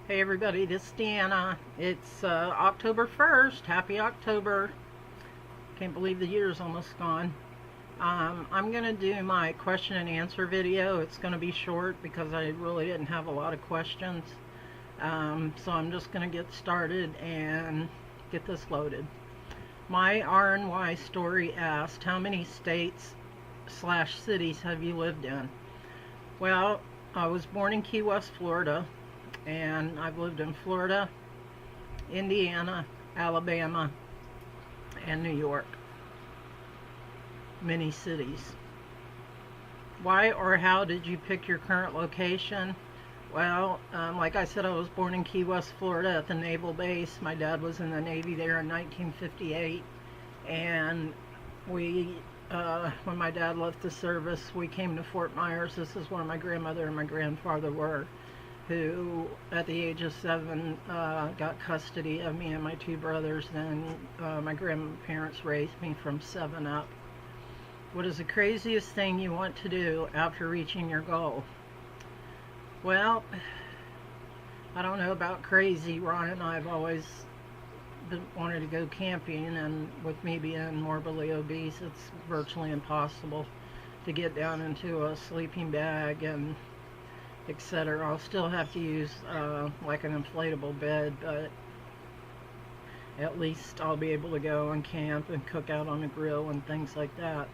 Hey everybody, this is Deanna. It's October 1st. Happy October. Can't believe the year's almost gone. I'm going to do my question and answer video. It's going to be short because I really didn't have a lot of questions. So I'm just going to get started and get this loaded. My RNY story asked, how many states/cities have you lived in? Well, I was born in Key West, Florida, and I've lived in Florida, Indiana, Alabama, and New York. Many cities. Why or how did you pick your current location? Well, like I said, I was born in Key West, Florida at the Naval Base. My dad was in the Navy there in 1958, and when my dad left the service, we came to Fort Myers. This is where my grandmother and my grandfather were, who at the age of 7 got custody of me and my two brothers, and my grandparents raised me from 7 up. What is the craziest thing you want to do after reaching your goal? Well, I don't know about crazy. Ron and I have always wanted to go camping, and with me being morbidly obese, it's virtually impossible to get down into a sleeping bag and etc. I'll still have to use like an inflatable bed, but at least I'll be able to go and camp and cook out on the grill and things like that.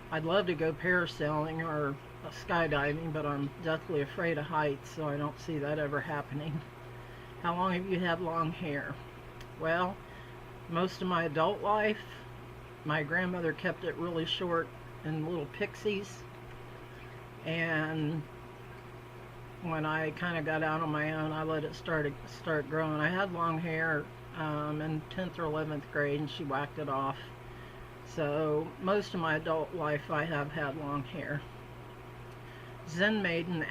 I'd love to go parasailing or skydiving, but I'm deathly afraid of heights, so I don't see that ever happening. How long have you had long hair? Well, most of my adult life. My grandmother kept it really short in little pixies, and when I kind of got out on my own, I let it start growing. I had long hair in 10th or 11th grade, and she whacked it off. So most of my adult life I have had long hair. Zen Maiden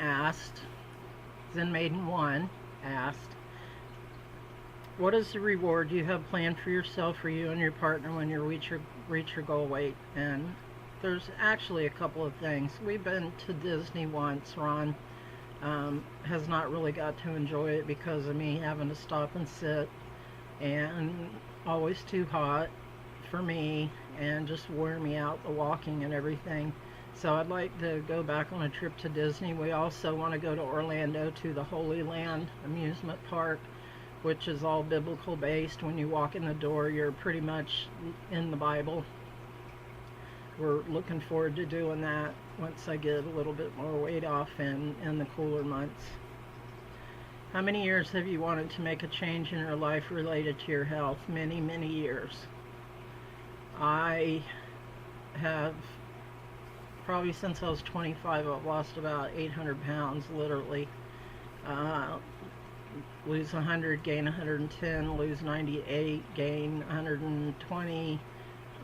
1 asked, what is the reward you have planned for yourself, for you and your partner, when you reach your goal weight? And there's actually a couple of things. We've been to Disney once. Ron has not really got to enjoy it because of me having to stop and sit, and always too hot for me, and just wore me out, the walking and everything. So I'd like to go back on a trip to Disney. We also want to go to Orlando to the Holy Land amusement park, which is all biblical based. When you walk in the door, you're pretty much in the Bible. We're looking forward to doing that once I get a little bit more weight off in the cooler months. How many years have you wanted to make a change in your life related to your health? Many, many years. I have, probably since I was 25, I've lost about 800 pounds, literally. Lose 100, gain 110, lose 98, gain 120,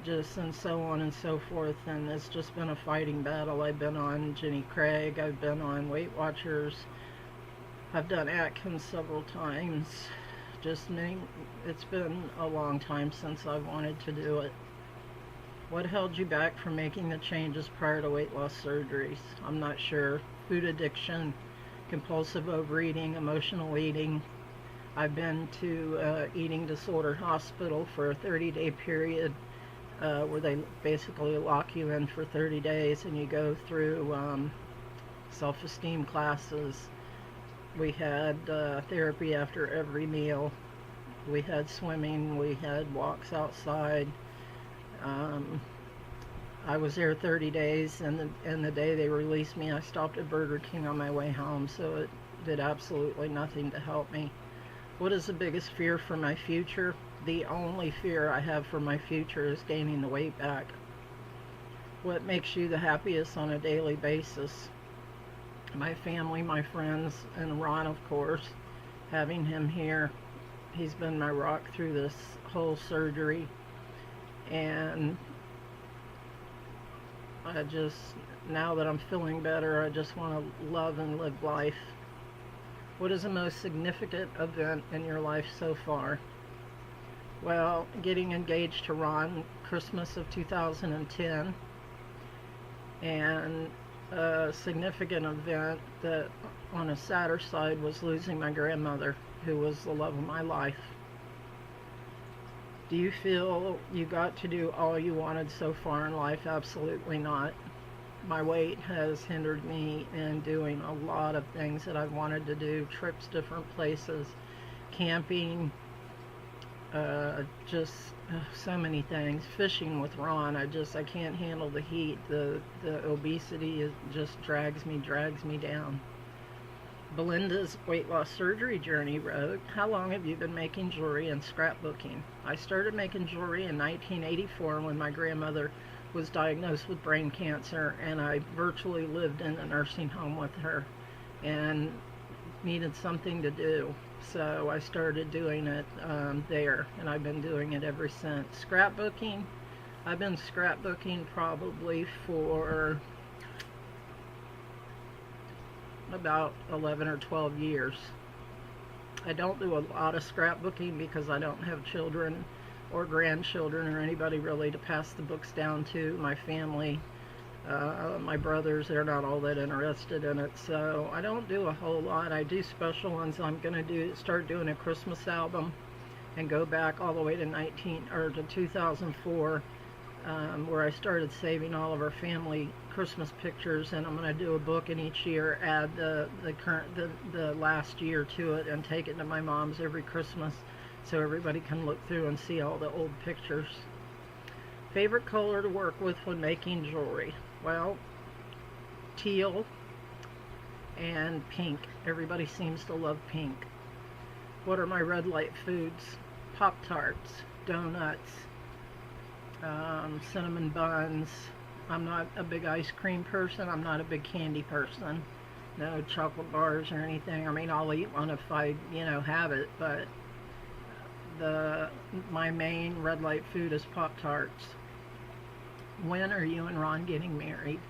just and so on and so forth. And it's just been a fighting battle. I've been on Jenny Craig, I've been on Weight Watchers, I've done Atkins several times. It's been a long time since I've wanted to do it. What held you back from making the changes prior to weight loss surgeries? I'm not sure. Food addiction, compulsive overeating, emotional eating. I've been to eating disorder hospital for a 30-day period where they basically lock you in for 30 days, and you go through self-esteem classes. We had therapy after every meal. We had swimming. We had walks outside. I was there 30 days, and the day they released me, I stopped at Burger King on my way home, so it did absolutely nothing to help me. What is the biggest fear for my future? The only fear I have for my future is gaining the weight back. What makes you the happiest on a daily basis? My family, my friends, and Ron, of course. Having him here, he's been my rock through this whole surgery. And now that I'm feeling better, I just want to love and live life. What is the most significant event in your life so far? Well, getting engaged to Ron, Christmas of 2010, and a significant event that on a sadder side was losing my grandmother, who was the love of my life. Do you feel you got to do all you wanted so far in life? Absolutely not. My weight has hindered me in doing a lot of things that I've wanted to do, trips different places, camping, just so many things. Fishing with Ron, I can't handle the heat. The obesity just drags me down. Belinda's weight loss surgery journey wrote, how long have you been making jewelry and scrapbooking? I started making jewelry in 1984 when my grandmother was diagnosed with brain cancer, and I virtually lived in a nursing home with her and needed something to do. So I started doing it there, and I've been doing it ever since. Scrapbooking, I've been scrapbooking probably for about 11 or 12 years. I don't do a lot of scrapbooking because I don't have children or grandchildren or anybody really to pass the books down to. My family, my brothers, they're not all that interested in it, so I don't do a whole lot. I do special ones. I'm going to start doing a Christmas album and go back all the way to 2004, where I started saving all of our family Christmas pictures, and I'm going to do a book, and each year add the last year to it and take it to my mom's every Christmas so everybody can look through and see all the old pictures. Favorite color to work with when making jewelry? Well, teal and pink. Everybody seems to love pink. What are my red light foods? Pop-Tarts, donuts, cinnamon buns. I'm not a big ice cream person. I'm not a big candy person. No chocolate bars or anything. I mean, I'll eat one if I, have it, but my main red light food is Pop-Tarts. When are you and Ron getting married?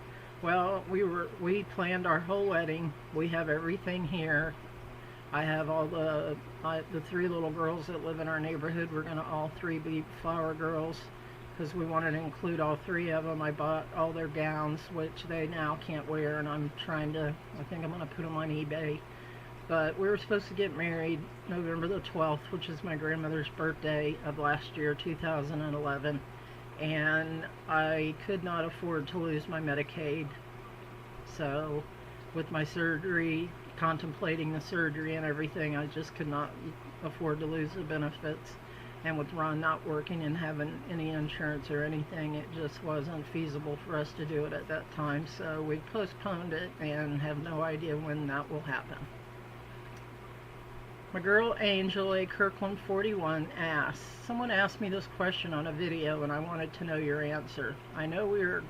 Well, we planned our whole wedding. We have everything here. I have all the 3 little girls that live in our neighborhood. We're going to all 3 be flower girls because we wanted to include all 3 of them. I bought all their gowns, which they now can't wear, and I think I'm going to put them on eBay. But we were supposed to get married November the 12th, which is my grandmother's birthday of last year, 2011. And I could not afford to lose my Medicaid. So with my surgery, contemplating the surgery and everything, I just could not afford to lose the benefits. And with Ron not working and having any insurance or anything, it just wasn't feasible for us to do it at that time. So we postponed it and have no idea when that will happen. My girl Angel A. Kirkland 41 asks, someone asked me this question on a video and I wanted to know your answer. I know we were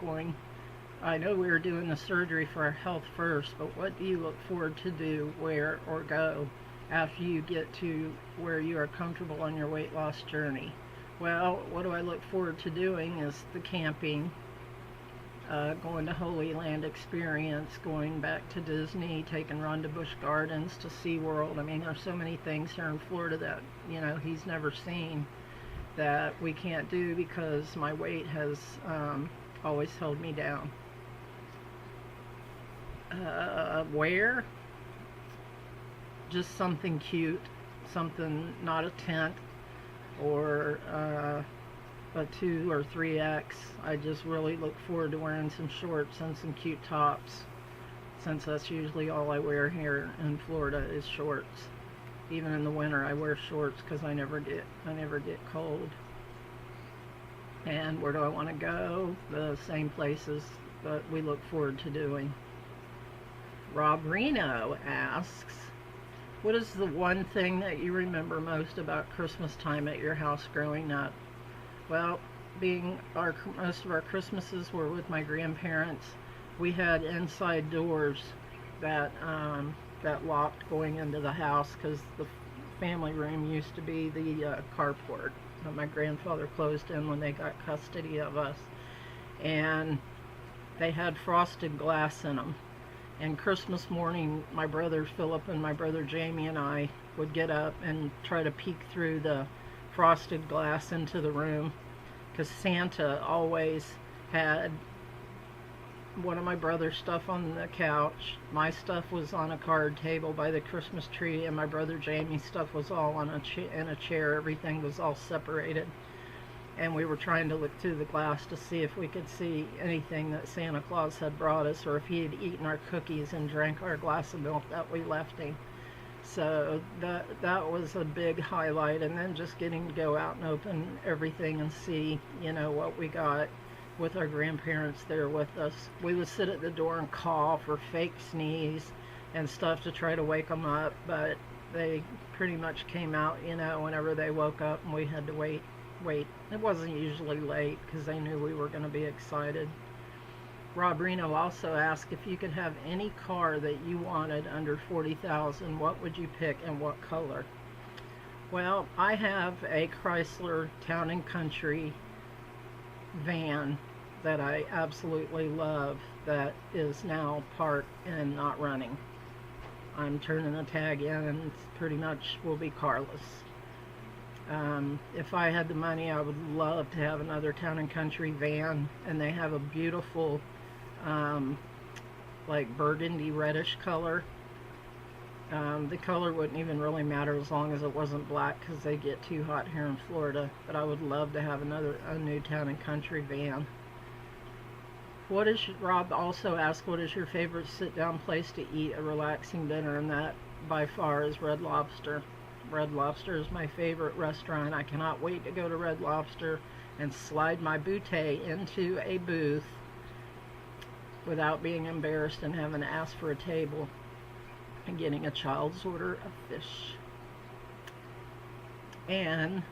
doing the surgery for our health first, but what do you look forward to do, where, or go after you get to where you are comfortable on your weight loss journey? Well, what do I look forward to doing is the camping, going to Holy Land experience, going back to Disney, taking Ron to Busch Gardens, to SeaWorld. I mean, there's so many things here in Florida that, he's never seen that we can't do because my weight has always held me down. Where? Just something cute, something, not a tent or a 2 or 3X. I just really look forward to wearing some shorts and some cute tops, since that's usually all I wear here in Florida is shorts. Even in the winter I wear shorts because I never get cold. And where do I want to go? The same places that we look forward to doing. Rob Reno asks, what is the one thing that you remember most about Christmas time at your house growing up? Well, most of our Christmases were with my grandparents, we had inside doors that locked going into the house because the family room used to be the carport that my grandfather closed in when they got custody of us. And they had frosted glass in them. And Christmas morning, my brother Philip and my brother Jamie and I would get up and try to peek through the frosted glass into the room, because Santa always had one of my brother's stuff on the couch. My stuff was on a card table by the Christmas tree, and my brother Jamie's stuff was all on in a chair. Everything was all separated. And we were trying to look through the glass to see if we could see anything that Santa Claus had brought us, or if he had eaten our cookies and drank our glass of milk that we left him. So that was a big highlight. And then just getting to go out and open everything and see, you know, what we got with our grandparents there with us. We would sit at the door and cough or fake sneeze and stuff to try to wake them up, but they pretty much came out, you know, whenever they woke up, and we had to wait. It wasn't usually late because they knew we were going to be excited. Rob Reno also asked, if you could have any car that you wanted under $40,000, what would you pick and what color? Well, I have a Chrysler Town & Country van that I absolutely love that is now parked and not running. I'm turning the tag in and pretty much will be carless. If I had the money, I would love to have another Town & Country van, and they have a beautiful like burgundy reddish color. The color wouldn't even really matter as long as it wasn't black, because they get too hot here in Florida, but I would love to have a new Town & Country van. Rob also asked, what is your favorite sit-down place to eat a relaxing dinner, and that by far is Red Lobster. Red Lobster is my favorite restaurant. I cannot wait to go to Red Lobster and slide my bootay into a booth without being embarrassed and having to ask for a table and getting a child's order of fish. And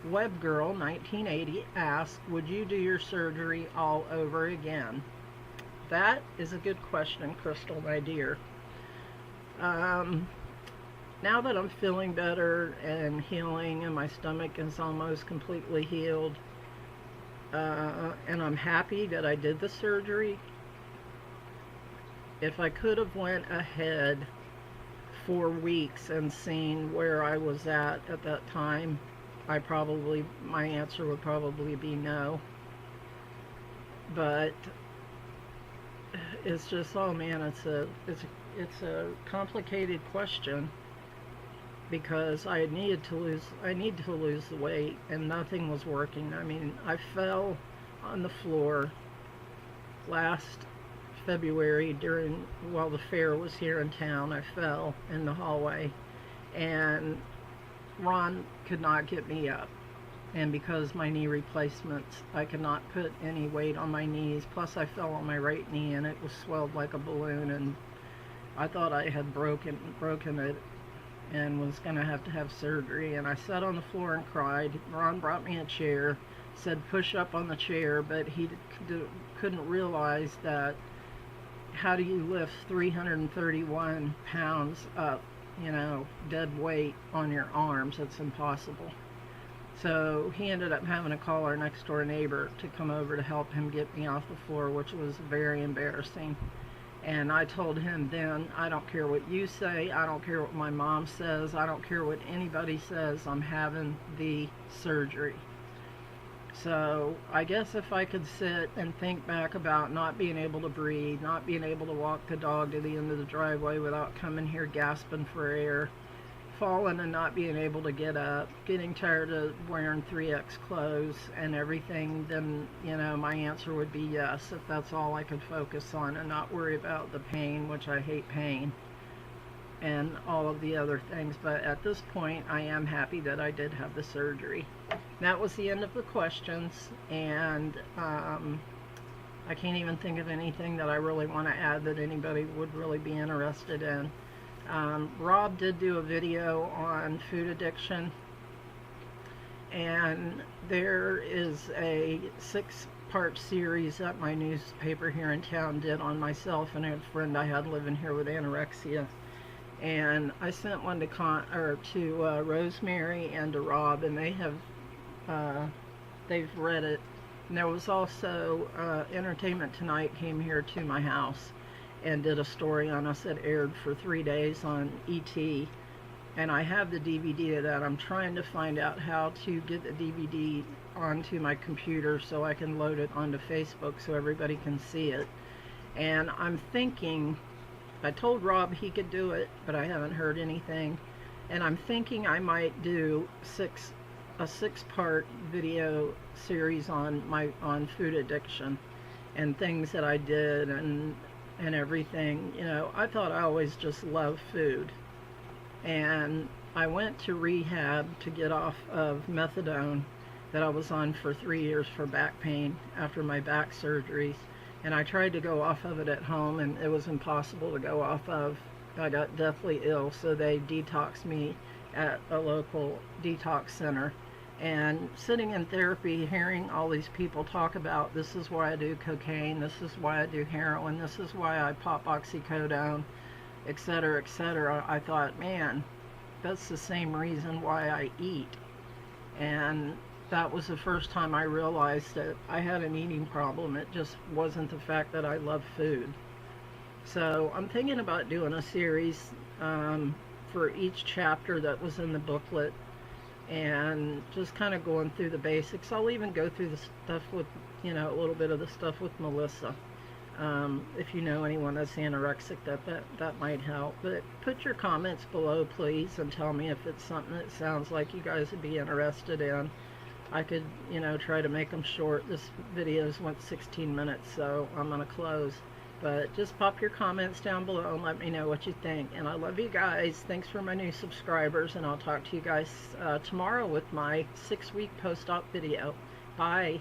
Webgirl 1980 asked, would you do your surgery all over again? That is a good question, Crystal, my dear. Now that I'm feeling better and healing, and my stomach is almost completely healed, and I'm happy that I did the surgery, if I could have went ahead 4 weeks and seen where I was at that time, my answer would probably be no. But it's just, oh man, it's a complicated question, because I need to lose the weight, and nothing was working. I mean, I fell on the floor last February while the fair was here in town. I fell in the hallway, and Ron could not get me up. And because my knee replacements, I could not put any weight on my knees. Plus I fell on my right knee, and it was swelled like a balloon, and I thought I had broken it and was going to have surgery. And I sat on the floor and cried. Ron brought me a chair, said push up on the chair, but he couldn't realize that how do you lift 331 pounds up, you know, dead weight on your arms? It's impossible. So he ended up having to call our next door neighbor to come over to help him get me off the floor, which was very embarrassing. And I told him then, I don't care what you say, I don't care what my mom says, I don't care what anybody says, I'm having the surgery. So I guess if I could sit and think back about not being able to breathe, not being able to walk the dog to the end of the driveway without coming here gasping for air, falling and not being able to get up, getting tired of wearing 3X clothes and everything, then, you know, my answer would be yes, if that's all I could focus on and not worry about the pain, which I hate pain, and all of the other things. But at this point, I am happy that I did have the surgery. That was the end of the questions, and I can't even think of anything that I really want to add that anybody would really be interested in. Rob did do a video on food addiction, and there is a 6-part series that my newspaper here in town did on myself and a friend I had living here with anorexia. And I sent one to Rosemary and to Rob, and they've read it. And there was also Entertainment Tonight came here to my house and did a story on us that aired for 3 days on ET, and I have the DVD of that. I'm trying to find out how to get the DVD onto my computer so I can load it onto Facebook so everybody can see it. And I'm thinking, I told Rob he could do it, but I haven't heard anything. And I'm thinking I might do a 6-part video series on food addiction and things that I did and everything. You know, I thought I always just loved food. And I went to rehab to get off of methadone that I was on for 3 years for back pain after my back surgeries. And I tried to go off of it at home, and it was impossible to go off of. I got deathly ill, so they detoxed me at a local detox center. And sitting in therapy, hearing all these people talk about, this is why I do cocaine, this is why I do heroin, this is why I pop oxycodone, etc., etc., I thought, man, that's the same reason why I eat. And that was the first time I realized that I had an eating problem. It just wasn't the fact that I love food. So I'm thinking about doing a series for each chapter that was in the booklet, and just kind of going through the basics. I'll even go through the stuff with, you know, a little bit of the stuff with Melissa. If you know anyone that's anorexic, that might help. But put your comments below, please, and tell me if it's something that sounds like you guys would be interested in. I could, you know, try to make them short. This video's went 16 minutes, so I'm going to close. But just pop your comments down below and let me know what you think. And I love you guys. Thanks for my new subscribers, and I'll talk to you guys tomorrow with my 6-week post-op video. Bye.